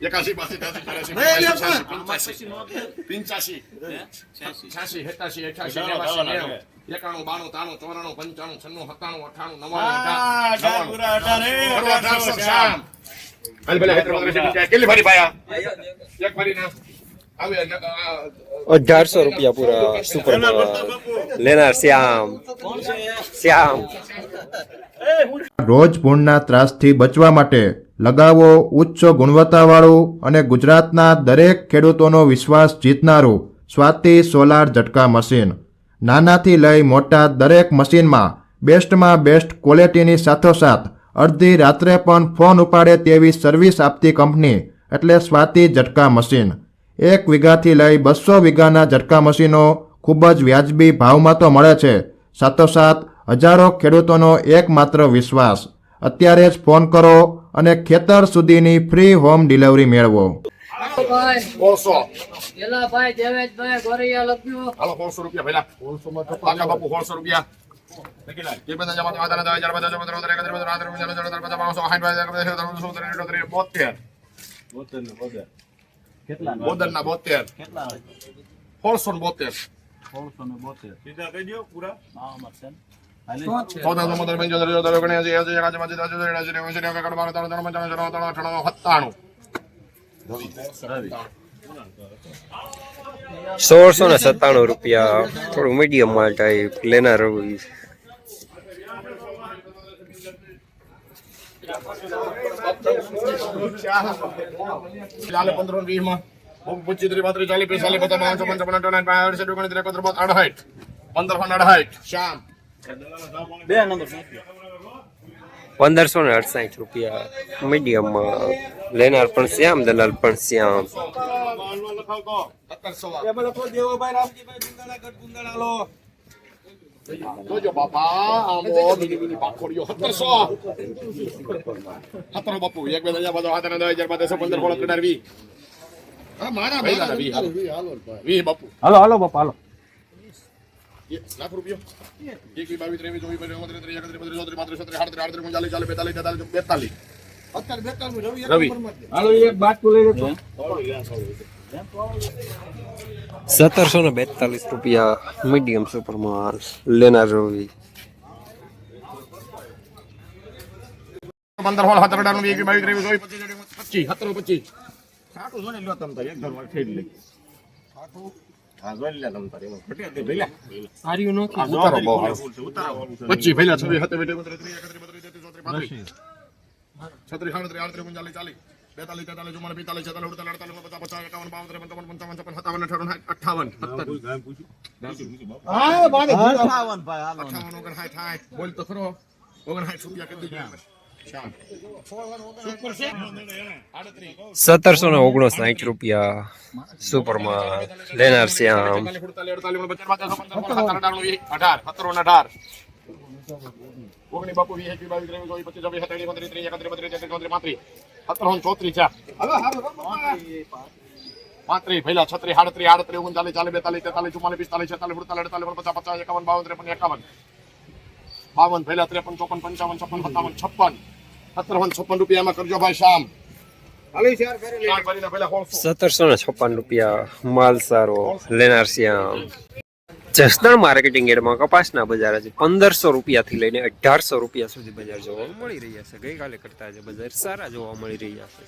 81 82 83 85 86 87 88 91 92 93 94 95 96 97 98 99 શ્યામ હાલ ભલે કેટલી ફરી પાયા એક ફરી ના આવી 1800 રૂપિયા પૂરા સુપરમાં લેનાર શ્યામ શ્યામ રોજ ભૂણના ત્રાસથી બચવા માટે લગાવો ઉચ્ચ ગુણવત્તાવાળું અને ગુજરાતના દરેક ખેડૂતોનો વિશ્વાસ જીતનારું સ્વાતિ સોલાર ઝટકા મશીન. નાનાથી લઈ મોટા દરેક મશીનમાં બેસ્ટમાં બેસ્ટ ક્વોલિટીની સાથોસાથ અડધી રાત્રે પણ ફોન ઉપાડે તેવી સર્વિસ આપતી કંપની એટલે સ્વાતિ ઝટકા મશીન. 1 વીઘાથી લઈ 200 વીઘાના ઝટકા મશીનો ખૂબ જ વ્યાજબી ભાવમાં તો મળે છે, સાથોસાથ હજારો ખેડૂતોનો એકમાત્ર વિશ્વાસ. અત્યારે જ ફોન કરો અને ખેતર સુધીની ફ્રી હોમ ડિલિવરી મેળવો. 100 ભાઈ દેવેશભાઈ ગોરૈયા લખ્યું હાલો 100 રૂપિયા પહેલા 100 માં કાકા બાપુ 100 રૂપિયા એ બધા જમા આધાર આધાર 72 કેટલા બોદરના 72 172 સીધા કહી દો પૂરા સોળસો ને 97 રૂપિયા થોડું મીડિયમ માલ ટાઈપ લેનાર રવિ ચાલે 15 20 માં 25 30 35 40 45 50 55 58 શ્યામ 1568 રૂપિયા મીડિયમમાં લેનાર પણ શ્યામ દલાલ પણ શ્યામ 1700 જોજો બાપા આમો મિની મિની પાખોડીઓ 1700 બાપુ એક બે દયા બધો હાથના 10000 15 16 હા મારા ભાઈ 20 બાપુ હાલો બાપા હાલો લાખ રૂપિયા 21 22 23 24 25 રવિ હાલો એક બાટકું લઈ લેતો 1742 રૂપિયા મીડિયમ સુપર માલ લેનાર રવિ 15 16 17 18 22 23 25 સાટું જોને લ્યો તમ તારે એક ઘરમાં ખેડ લે સાટું હા જોઈ લે તમ તારે એનો ઘટે દે ભઈલા આર્યુ નો ઉતારો બહુ 25 ભઈલા 26 27 31 32 33 34 35 બોલ તો ખરો 59 રૂપિયા કરી દીધા 1759 રૂપિયા સુપર માલ લેનાર શ્યામ 18 બાપુ 20 22 23 ભઈલા 36 38 39 40 42 43 44 45 46 47 48 49 50 51 52 53 51 52 ભઈલા 53 54 55 56 57 56 રૂપિયામાં કરજો ભાઈ શામ 1756 રૂપિયા માલ સારો લેનાર શ્યામ. જસદણ માર્કેટિંગ યાર્ડમાં કપાસના બજાર આજે 1500 રૂપિયાથી લઈને 1800 રૂપિયા સુધી બજાર જોવા મળી રહ્યા છે. ગઈકાલે કરતા આજે બજાર સારા જોવા મળી રહ્યા છે.